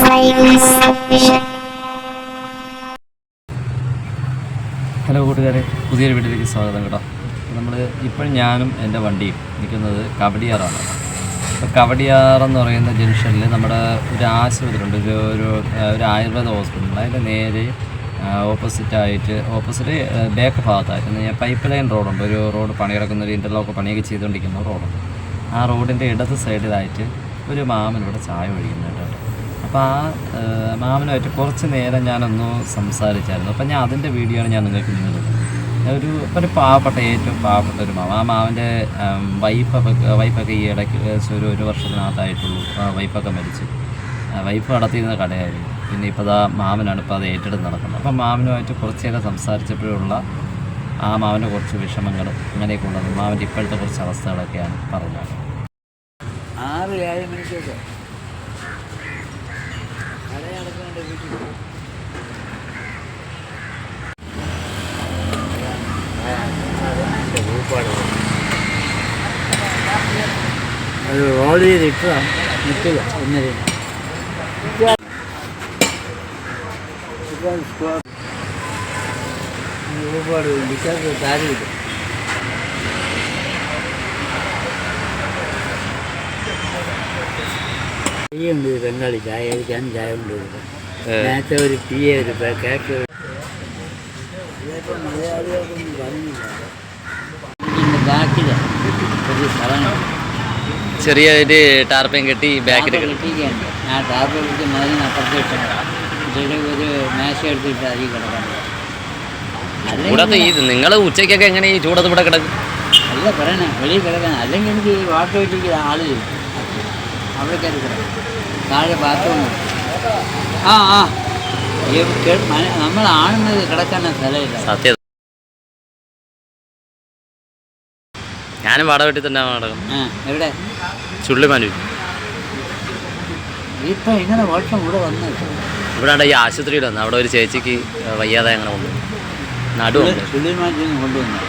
Hello കൂട്ടുകാരെ, പുതിയൊരു വീട്ടിലേക്ക് സ്വാഗതം കേട്ടോ. നമ്മൾ ഇപ്പോഴും ഞാനും എൻ്റെ വണ്ടിയും നിൽക്കുന്നത് കവടിയാറാണ്. അപ്പോൾ കവടിയാറെന്ന് പറയുന്ന ജംഗ്ഷനിൽ നമ്മുടെ ഒരു ആശുപത്രി ഉണ്ട്, ഒരു ആയുർവേദ ഹോസ്പിറ്റലുണ്ട്. അതിൻ്റെ നേരെ ഓപ്പോസിറ്റ് ബാക്ക് ഭാഗത്തായിട്ട് പൈപ്പ് ലൈൻ റോഡുണ്ട്. ഒരു റോഡ് പണി കിടക്കുന്ന ഒരു ഇൻ്റർലോക്ക് പണിയൊക്കെ ചെയ്തുകൊണ്ടിരിക്കുന്ന റോഡുണ്ട്. ആ റോഡിൻ്റെ ഇടത് സൈഡിലായിട്ട് ഒരു മാമനിവിടെ ചായ ഒഴിക്കുന്നുണ്ട് കേട്ടോ. അപ്പോൾ ആ മാമനുമായിട്ട് കുറച്ച് നേരം ഞാനൊന്ന് സംസാരിച്ചായിരുന്നു. അപ്പോൾ അതിൻ്റെ വീഡിയോ ആണ് ഞാൻ നിങ്ങൾക്ക് ഇടുന്നത്. ഒരു ഏറ്റവും പാവപ്പെട്ട ഒരു മാമ. ആ മാമൻ്റെ വൈഫൊക്കെ ഈ ഇടയ്ക്ക് ഒരു വർഷത്തിനകത്തായിട്ടുള്ളൂ വൈഫൊക്കെ മരിച്ചു. വൈഫ് നടത്തിയിരുന്ന കടയായിരുന്നു. പിന്നെ ഇപ്പോൾ മാമനാണ് ഇപ്പോൾ അത് ഏറ്റെടുത്ത് നടക്കുന്നത്. അപ്പം മാമനുമായിട്ട് കുറച്ച് നേരം സംസാരിച്ചപ്പോഴുള്ള ആ മാമൻ്റെ കുറച്ച് വിഷമങ്ങൾ അങ്ങനെയൊക്കെ ഉള്ളത്, മാമൻ്റെ ഇപ്പോഴത്തെ കുറച്ച് അവസ്ഥകളൊക്കെയാണ് പറഞ്ഞത്. 6-7 മണിക്കൊക്കെ കടയടക്കുന്നുണ്ട് വീട്ടിൽ. അത് റോൾ ചെയ്ത് ഇട്ടതാണ്, നിൽക്കില്ല ഒന്നര ഒരുപാട് വിളിക്കാത്ത കാര്യമില്ല. ഉണ്ട് ബംഗാളി ചായ കഴിക്കാൻ ചായ ഉണ്ട്. നേരത്തെ ഒരു പിയെ ഒരു കേക്ക് മലയാളികൾക്കൊന്നും പറഞ്ഞില്ല. ബാക്കിൽ ഒരു സ്ഥലമാണ്, ചെറിയ ഒരു ടാർപ്പയും കെട്ടി ബാക്കിൽ കെട്ടിക്കുകയാണ്. ആ ടാർപ്പ് കെട്ടി മതിന് അപ്പുറത്തേക്ക് ഒരു മേശ എടുത്തിട്ട് അതിൽ കിടക്കാൻ. നിങ്ങൾ ഉച്ചയ്ക്കൊക്കെ എങ്ങനെ ഈ ചൂടത്ത് ഇവിടെ കിടക്കും? അല്ല പറയണേ, വെളിയിൽ കിടക്കാൻ. അല്ലെങ്കിൽ എനിക്ക് ഈ വാട്ടർ വെച്ചിട്ട് ആൾ അവിടെ കയറി കിടക്കും. താഴെ ബാത്റൂം. നമ്മൾ ആണുന്നത് കിടക്കാൻ സ്ഥലമില്ല. സത്യം, ഞാനും വാടക വീട്ടിൽ തന്നെ കിടക്കും. എവിടെ? ചുള്ളിമാനൂർ. ഇപ്പം ഇങ്ങനെ വർഷം ഇവിടെ വന്നത് ഇവിടെ ഈ ആശുപത്രിയിൽ വന്നു. അവിടെ ഒരു ചേച്ചിക്ക് വയ്യാതെ അങ്ങനെ കൊണ്ടുവന്നു. നടുവുണ്ട്, ചുള്ളിമാനൂരിൽ നിന്ന് കൊണ്ടുവന്നു.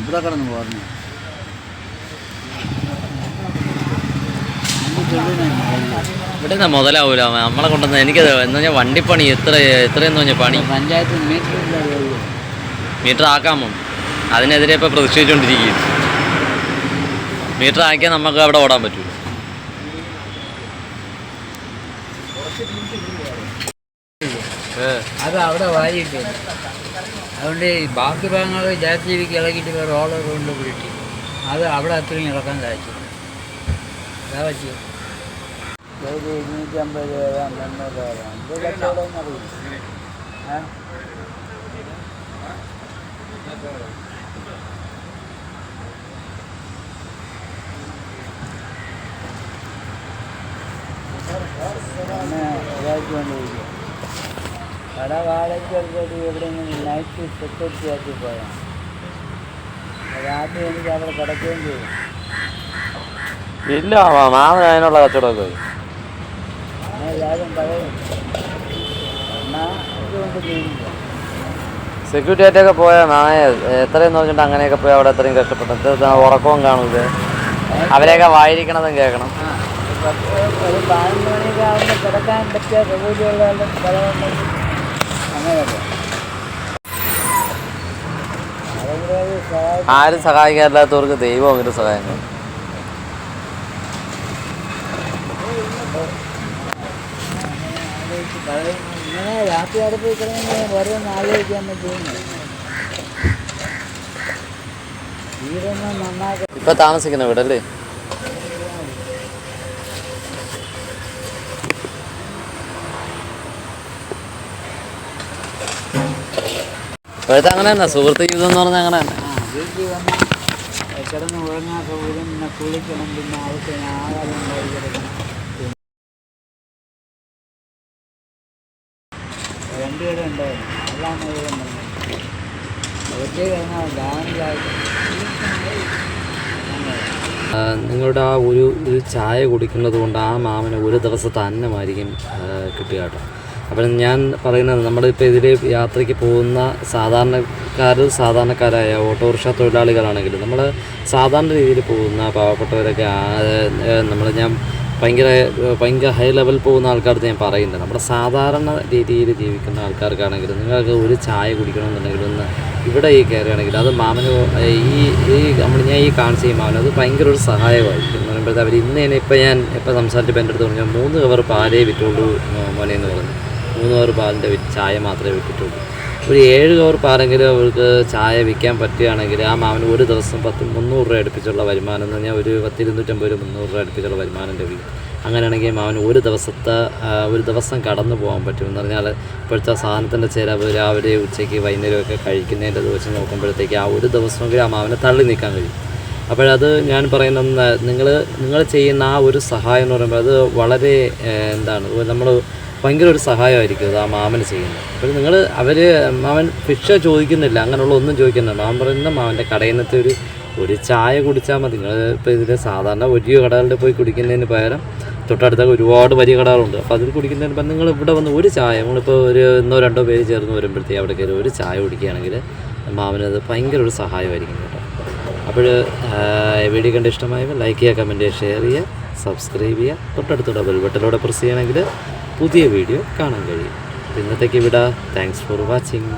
ഇവിടെ കിടന്ന് പോർന്നു. ഇവിടെ നിന്ന് മുതലാവൂല നമ്മളെ കൊണ്ടുവന്ന്. എനിക്കത് എന്ന് പറഞ്ഞാൽ വണ്ടിപ്പണി എത്രയെന്ന് പറഞ്ഞാൽ പണി പഞ്ചായത്ത് മീറ്റർ ആക്കാമോ, അതിനെതിരെ ഇപ്പോൾ പ്രതിഷേധിച്ചുകൊണ്ടിരിക്കുകയും. മീറ്റർ ആക്കിയാൽ നമുക്ക് അവിടെ ഓടാൻ പറ്റൂ. അത് അവിടെ വാരിയിട്ട് അതുകൊണ്ട് ബാക്കി ഭാഗങ്ങൾ ജാസ്തിക്ക് ഇളകിയിട്ട് റോളർ കൊണ്ട് വിളിട്ടി അത് അവിടെ അത്രയും ഇളക്കാൻ സാധിച്ചു. അതാ പറ്റിയ 250 രൂപ 300 രൂപ ഇത് കച്ചവടം അറിയില്ല. ഇതാക്കിക്കൊണ്ടിരിക്കുക. കട വാടകയ്ക്കെടുത്തിട്ട് എവിടെയെങ്കിലും നൈറ്റ് സെക്യൂരിറ്റി ആക്കി പോയാൽ രാത്രി എനിക്ക് അവിടെ കിടക്കുകയും ചെയ്യും. ഇല്ല, മാമൻ അതിനുള്ള കച്ചവടമൊക്കെ എല്ലാവരും പറയും. എന്നാൽ ഇതുകൊണ്ട് ചെയ്യുന്നില്ല. സെക്യൂരിറ്റി ആയിട്ടൊക്കെ പോയാൽ എത്രയെന്ന് പറഞ്ഞിട്ട് അങ്ങനെയൊക്കെ പോയാൽ അവിടെ എത്രയും കഷ്ടപ്പെട്ടു. ഉറക്കവും കാണൂല, അവരെയൊക്കെ വായിരിക്കണതും കേൾക്കണം. ഒരു 12 മണിയൊക്കെ ആകുമ്പോൾ കിടക്കാൻ പറ്റിയ സൗകര്യമുള്ള സ്ഥലമുണ്ടെങ്കിൽ അങ്ങനെയൊക്കെ ആരും സഹായിക്കാറില്ലാത്തവർക്ക് ദൈവം അങ്ങനെ സഹായം. ഇങ്ങനെ രാത്രി അടുപ്പ് കിടന്ന് വെറുതെ ആലോചിക്കാൻ പറ്റുന്നു. വീടൊന്നും നന്നാക്കി ഇപ്പൊ താമസിക്കുന്ന വീടല്ലേ? ഇപ്പോഴത്തെ അങ്ങനെ തന്നെ സുഹൃത്ത് ജീവിതം എന്ന് പറഞ്ഞാൽ അങ്ങനെ തന്നെ. വീട്ടിൽ വന്ന് കിടന്ന് ഉറങ്ങാൻ സൗകര്യം, പിന്നെ കുളിക്കണം, പിന്നെ അവർക്ക് ആഹാരം ഉണ്ടായി കിടക്കണം. 2 കട ഉണ്ടായിരുന്നു. അതാണ് ഒറ്റ കഴിഞ്ഞാൽ ഡാമിലായിട്ട് നിങ്ങളുടെ ആ ഒരു ചായ കുടിക്കുന്നത് കൊണ്ട് ആ മാമന് ഒരു ദിവസത്തെ അന്നമായിരിക്കും കിട്ടുക കേട്ടോ. അപ്പം ഞാൻ പറയുന്നത്, നമ്മളിപ്പോൾ ഇതിൽ യാത്രയ്ക്ക് പോകുന്ന സാധാരണക്കാരായ ഓട്ടോറിക്ഷ തൊഴിലാളികളാണെങ്കിലും നമ്മൾ സാധാരണ രീതിയിൽ പോകുന്ന പാവപ്പെട്ടവരൊക്കെ ഞാൻ ഭയങ്കര ഹൈ ലെവൽ പോകുന്ന ആൾക്കാർക്ക് ഞാൻ പറയുന്നത്, നമ്മുടെ സാധാരണ രീതിയിൽ ജീവിക്കുന്ന ആൾക്കാർക്കാണെങ്കിൽ നിങ്ങൾക്ക് ഒരു ചായ കുടിക്കണമെന്നുണ്ടെങ്കിൽ ഒന്ന് ഇവിടെ ഈ കയറുകയാണെങ്കിൽ അത് മാമന് ഞാൻ ഈ കാണിച്ച ഈ മാമന് അത് ഭയങ്കര ഒരു സഹായമായിരിക്കും എന്ന് പറയുമ്പോഴത്തെ അവർ ഇന്ന് തന്നെ ഇപ്പോൾ സംസാരിച്ചപ്പോൾ എൻ്റെ അടുത്ത് പറഞ്ഞു 3 കവർ പാലേ വിറ്റുള്ളൂ മോനെ എന്ന് പറഞ്ഞു. 3 കവർ പാലിൻ്റെ ചായ മാത്രമേ വിറ്റിട്ടുള്ളൂ. ഒരു 7 കവർ പാലെങ്കിലും അവർക്ക് ചായ വിൽക്കാൻ പറ്റുകയാണെങ്കിൽ ആ മാമന് ഒരു ദിവസം 300 രൂപ അടുപ്പിച്ചുള്ള വരുമാനം എന്ന് പറഞ്ഞാൽ ഒരു 250 രൂപ 300 രൂപ അടുപ്പിച്ചുള്ള വരുമാനം ലഭിക്കും. അങ്ങനെയാണെങ്കിൽ മാമന് ഒരു ദിവസം കടന്നു പോകാൻ പറ്റുമെന്ന് പറഞ്ഞാൽ ഇപ്പോഴത്തെ സാധനത്തിൻ്റെ ചിലവ് രാവിലെ ഉച്ചയ്ക്ക് വൈകുന്നേരമൊക്കെ കഴിക്കുന്നതിൻ്റെ ദിവസം നോക്കുമ്പോഴത്തേക്ക് ആ ഒരു ദിവസമെങ്കിലും ആ മാമനെ തള്ളി നീക്കാൻ കഴിയും. അപ്പോഴത് ഞാൻ പറയുന്നത് നിങ്ങൾ ചെയ്യുന്ന ആ ഒരു സഹായം എന്ന് പറയുമ്പോൾ അത് വളരെ നമ്മൾ ഭയങ്കര ഒരു സഹായമായിരിക്കും അത് ആ മാമന് ചെയ്യുന്നത്. അപ്പോൾ മാമൻ ഭിക്ഷ ചോദിക്കുന്നില്ല, അങ്ങനെയുള്ള ഒന്നും ചോദിക്കുന്നില്ല. മാമൻ പറയുന്ന മാമൻ്റെ കടയിനത്തെ ഒരു ചായ കുടിച്ചാൽ മതി. നിങ്ങൾ ഇപ്പോൾ ഇതിൽ സാധാരണ വലിയ കടകളിൽ പോയി കുടിക്കുന്നതിന് പകരം തൊട്ടടുത്തൊക്കെ ഒരുപാട് വലിയ കടകളുണ്ട്. അപ്പോൾ അതിൽ കുടിക്കുന്നതിന് പകരം നിങ്ങൾ ഇവിടെ വന്ന് ഒരു ചായ, നമ്മളിപ്പോൾ ഒരു 1-2 പേര് ചേർന്ന് വരുമ്പോഴത്തേക്ക് അവിടെ കയറി ഒരു ചായ കുടിക്കുകയാണെങ്കിൽ മാമനത് ഭയങ്കര ഒരു സഹായമായിരിക്കും കേട്ടോ. അപ്പോൾ വീഡിയോ കണ്ട് ഇഷ്ടമായപ്പോൾ ലൈക്ക് ചെയ്യുക, കമൻറ്റ് ചെയ്യുക, ഷെയർ ചെയ്യുക, സബ്സ്ക്രൈബ് ചെയ്യുക. തൊട്ടടുത്തുള്ള ബെൽ ബട്ടണിലൂടെ പ്രസ് ചെയ്യണമെങ്കിൽ പുതിയ വീഡിയോ കാണാൻ കഴിയും. ഇന്നത്തേക്ക് വിടാം. Thanks for watching.